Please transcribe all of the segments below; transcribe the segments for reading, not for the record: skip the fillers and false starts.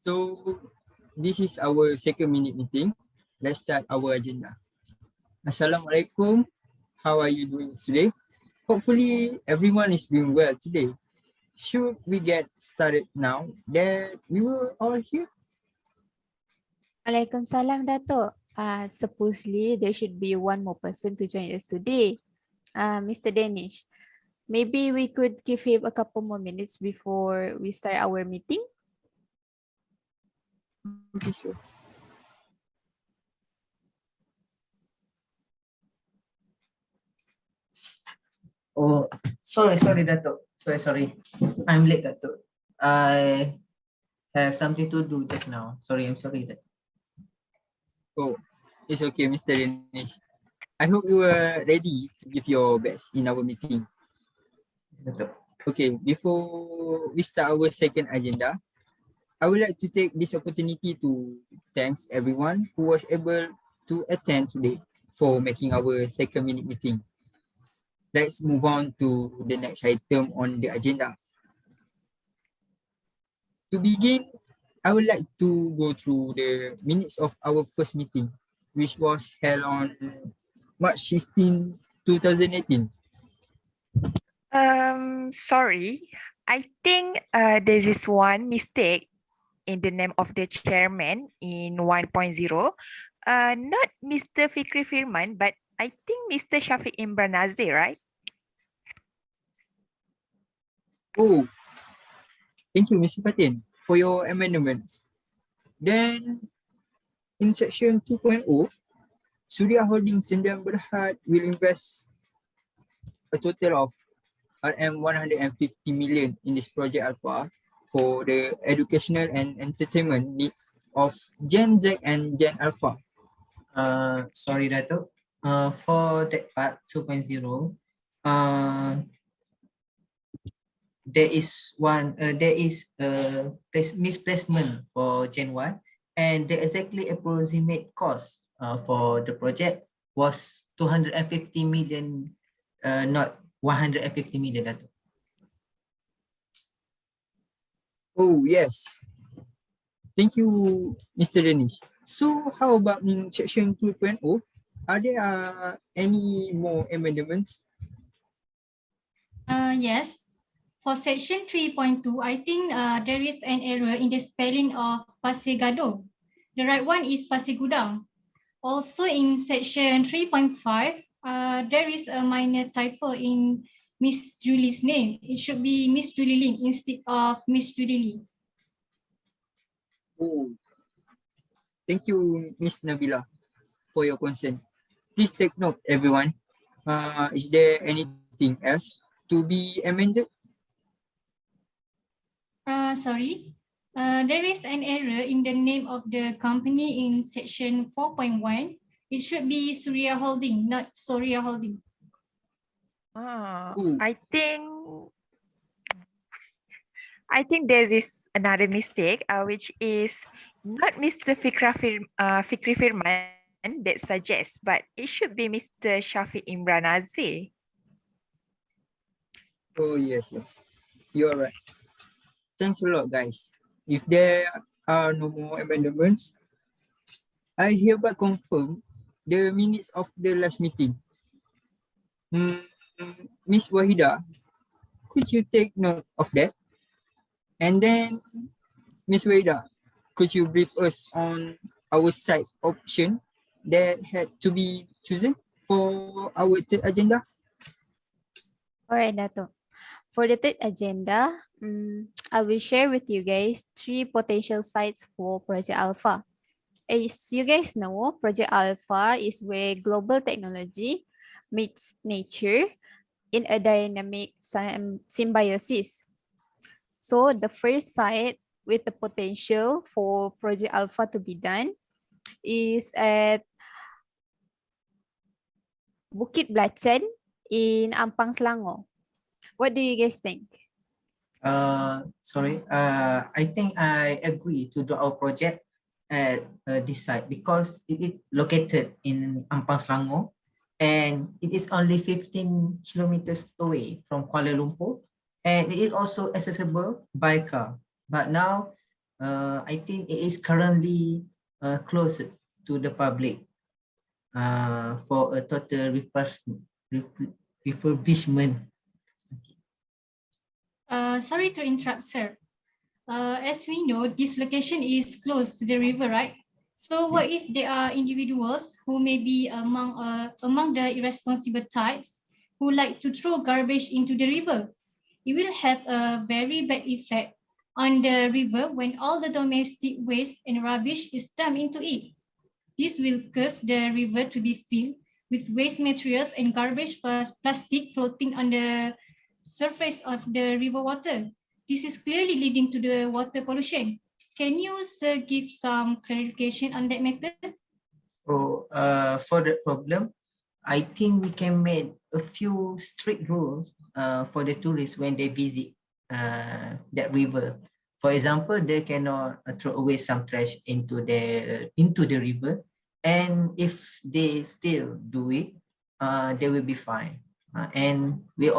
So this is our second minute meeting. Let's start our agenda. Assalamualaikum. How are you doing today? Hopefully everyone is doing well today. Should we get started now that we were all here? Waalaikumsalam, Dato'. Supposedly, there should be one more person to join us today. Mr. Danish, maybe we could give him a couple more minutes before we start our meeting. Okay, sure. Oh, sorry, Dato'. Sorry. I'm late, Dato'. I have something to do just now. I'm sorry, Dato'. Oh, it's okay, Mr. Danish. I hope you are ready to give your best in our meeting. Dato'. Okay, before we start our second agenda, I would like to take this opportunity to thank everyone who was able to attend today for making our second minute meeting. Let's move on to the next item on the agenda. To begin, I would like to go through the minutes of our first meeting, which was held on March 16, 2018. Sorry, I think there is one mistake in the name of the chairman in 1.0. Not Mr. Fikri Firman, but I think Mr. Shafiq Imran Azir, right? Oh, thank you, Mr. Fatin, for your amendments. Then, in section 2.0, Suria Holdings Sdn will invest a total of RM150 million in this project Alpha for the educational and entertainment needs of Gen Z and Gen Alpha. Sorry, Dato'. For that part 2.0, there is a misplacement for Gen Y, and the exactly approximate cost for the project was 250 million, not 150 million, Dato'. Oh, yes. Thank you, Mr. Danish. So how about in section 2.0? Are there any more amendments? Yes. For section 3.2, I think there is an error in the spelling of Pasir Gado. The right one is Pasir Gudang. Also in section 3.5, there is a minor typo in Miss Julie's name. It should be Miss Julie Lim instead of Miss Julie Lee. Oh, thank you, Miss Nabila, for your concern. Please take note, everyone. Is there anything else to be amended? Sorry. There is an error in the name of the company in section 4.1. It should be Suria Holding, not Suria Holding. I think there is another mistake, which is not Mr. Fikri Firman that suggests, but it should be Mr. Shafiq Imran Azir. Oh, yes. You're right. Thanks a lot, guys. If there are no more amendments, I hereby confirm the minutes of the last meeting. Miss Wahida, could you take note of that? And then, Miss Wahida, could you brief us on our site's option that had to be chosen for our third agenda? All right, Dato'. For the third agenda, I will share with you guys 3 potential sites for Project Alpha. As you guys know, Project Alpha is where global technology meets nature in a dynamic symbiosis. So the first site with the potential for Project Alpha to be done is at Bukit Belacan in Ampang, Selangor. What do you guys think? I think I agree to do our project at this site because it is located in Ampang, Selangor, and it is only 15 kilometers away from Kuala Lumpur, and it is also accessible by car. But now I think it is currently closed to the public for a total refurbishment. Sorry to interrupt, sir. As we know, this location is close to the river, right? So what if there are individuals who may be among the irresponsible types who like to throw garbage into the river? It will have a very bad effect on the river when all the domestic waste and rubbish is dumped into it. This will cause the river to be filled with waste materials and garbage plus plastic floating on the surface of the river water. This is clearly leading to the water pollution. Can you, sir, give some clarification on that matter? So for that problem, I think we can make a few strict rules for the tourists when they visit that river. For example, they cannot throw away some trash into the river, and if they still do it, they will be fine. And we will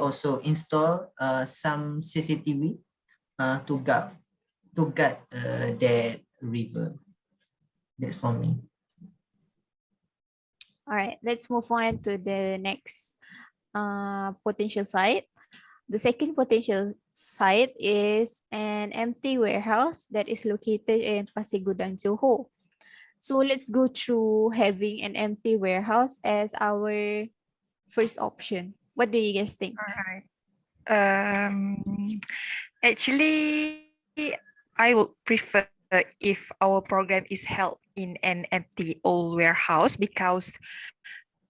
also install some CCTV to guard that river. That's for me. All right, let's move on to the next potential site. The second potential site is an empty warehouse that is located in Pasir Gudang, Johor. So let's go through having an empty warehouse as our first option. What do you guys think? All right. Actually, I would prefer if our program is held in an empty old warehouse, because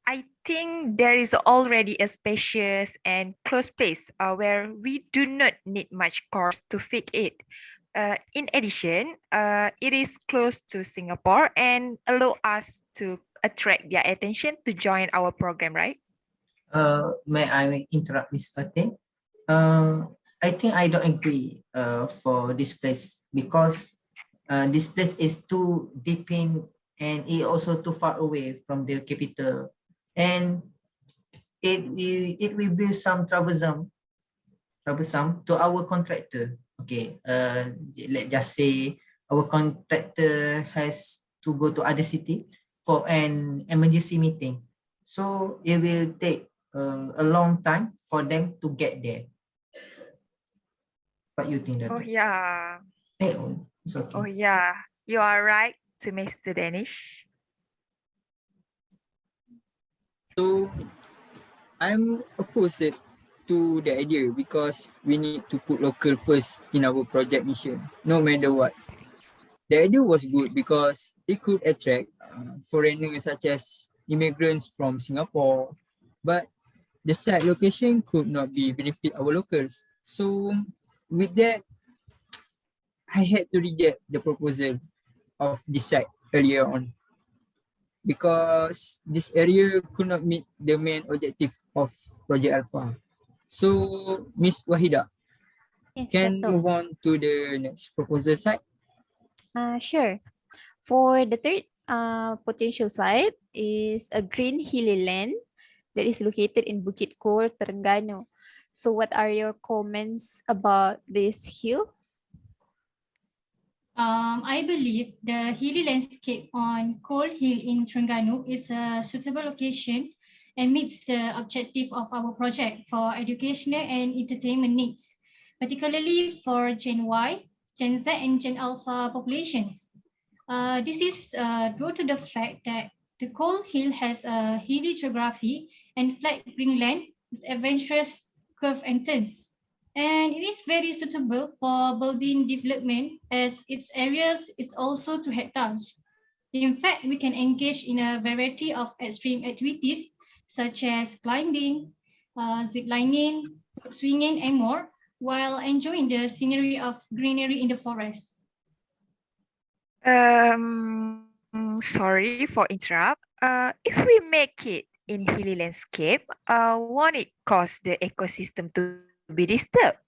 I think there is already a spacious and close place where we do not need much cost to fix it. In addition, it is close to Singapore and allow us to attract their attention to join our program, right? May I interrupt, Ms. Fatin? I think I don't agree for this place, because this place is too deep in, and it also too far away from the capital, and it will be some troublesome to our contractor. Okay, let's just say our contractor has to go to other city for an emergency meeting, so it will take a long time for them to get there. What you think, Oh that? yeah. It's okay. Oh yeah. You are right to Mr. Danish. So I'm opposed to the idea because we need to put local first in our project mission, no matter what. The idea was good because it could attract foreigners such as immigrants from Singapore, but the site location could not be benefit our locals. So with that, I had to reject the proposal of this site earlier on because this area could not meet the main objective of Project Alpha. So, Miss Wahida, Yes, can Dato'. move on to the next proposal site? Sure. For the third potential site is a green hilly land that is located in Bukit Kor, Terengganu. So what are your comments about this hill? I believe the hilly landscape on Coal Hill in Terengganu is a suitable location and meets the objective of our project for educational and entertainment needs, particularly for Gen Y, Gen Z, and Gen Alpha populations. This is due to the fact that the Coal Hill has a hilly geography and flat green land with adventurous curves and turns. And it is very suitable for building development as its areas is also 2 hectares. In fact, we can engage in a variety of extreme activities such as climbing, zip lining, rope swinging, and more, while enjoying the scenery of greenery in the forest. Sorry for interrupt. If we make it in hilly landscape, won't it cause the ecosystem to be disturbed?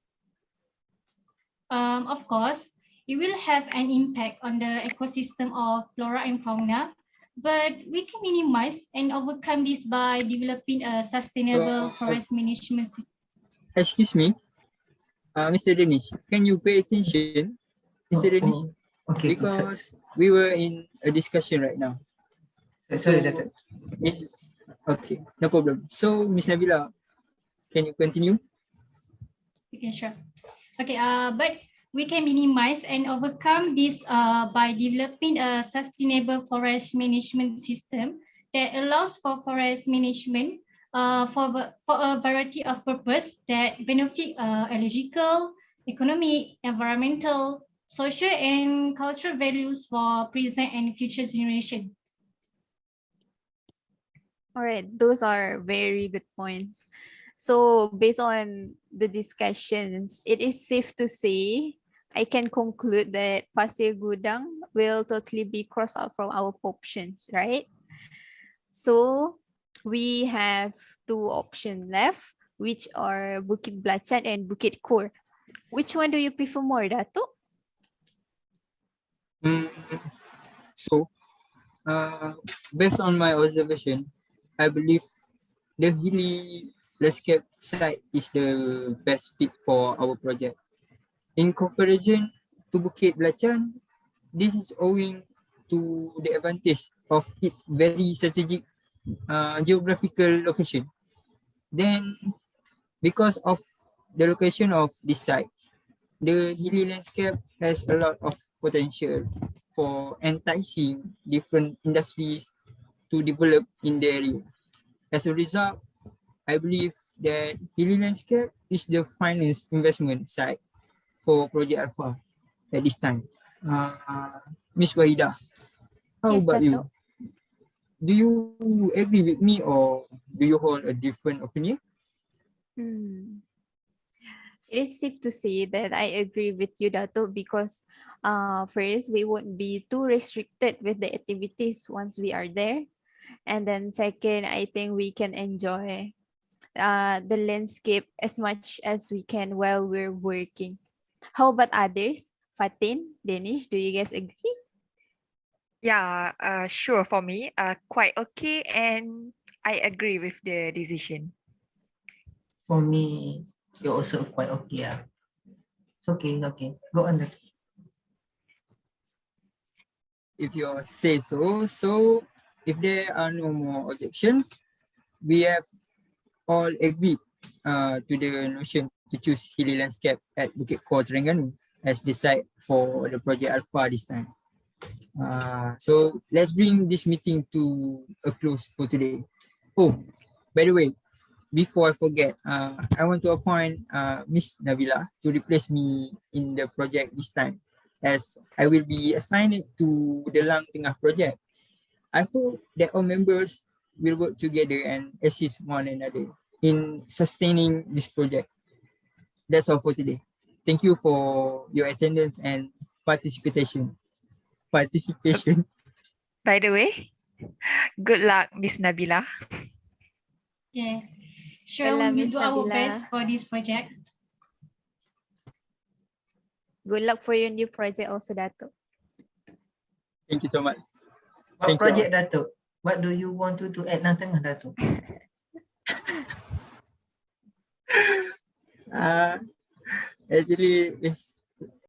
Of course, it will have an impact on the ecosystem of flora and fauna, but we can minimize and overcome this by developing a sustainable forest management system. Excuse me, Mr. Danish, can you pay attention, Mr. Danish? Okay, Because we were in a discussion right now. sorry, Dato'. Okay, no problem. So, Miss Nabila, can you continue? Okay, sure. Okay, but we can minimize and overcome this by developing a sustainable forest management system that allows for forest management for a variety of purpose that benefit ecological, economic, environmental, social, and cultural values for present and future generation. All right, those are very good points. So based on the discussions, it is safe to say I can conclude that Pasir Gudang will totally be crossed out from our options, right? So we have two options left, which are Bukit Belacan and Bukit Kur. Which one do you prefer more, Datuk? So, based on my observation, I believe the hilly landscape site is the best fit for our project. In comparison to Bukit Belacan, this is owing to the advantage of its very strategic geographical location. Then, because of the location of this site, the hilly landscape has a lot of potential for enticing different industries to develop in the area. As a result, I believe that hilly landscape is the finest investment site for Project Alpha at this time. Ms. Wahida, how Yes, about you? Datuk. Do you agree with me or do you hold a different opinion? It is safe to say that I agree with you, Dato, because first, we won't be too restricted with the activities once we are there. And then second, I think we can enjoy the landscape as much as we can while we're working. How about others? Fatin, Danish, do you guys agree? Yeah, sure for me, quite okay, and I agree with the decision. For me, you're also quite okay. It's okay, okay. Go on. Dato'. If you say so, if there are no more objections, we have all agreed to the notion to choose hilly landscape at Bukit Kor Terengganu as the site for the Project Alpha this time. So let's bring this meeting to a close for today. Oh, by the way, before I forget, I want to appoint Miss Nabila to replace me in the project this time, as I will be assigned to the Lang Tengah project. I hope that all members will work together and assist one another in sustaining this project. That's all for today. Thank you for your attendance and participation. By the way, good luck, Miss Nabila. Yeah, sure, Well, we will Miss do our Nabila. best for this project. Good luck for your new project also, Dato. Thank you so much. What Thank you project, Dato'? What do you want to do at Lang Tengah, Dato'? Actually, it's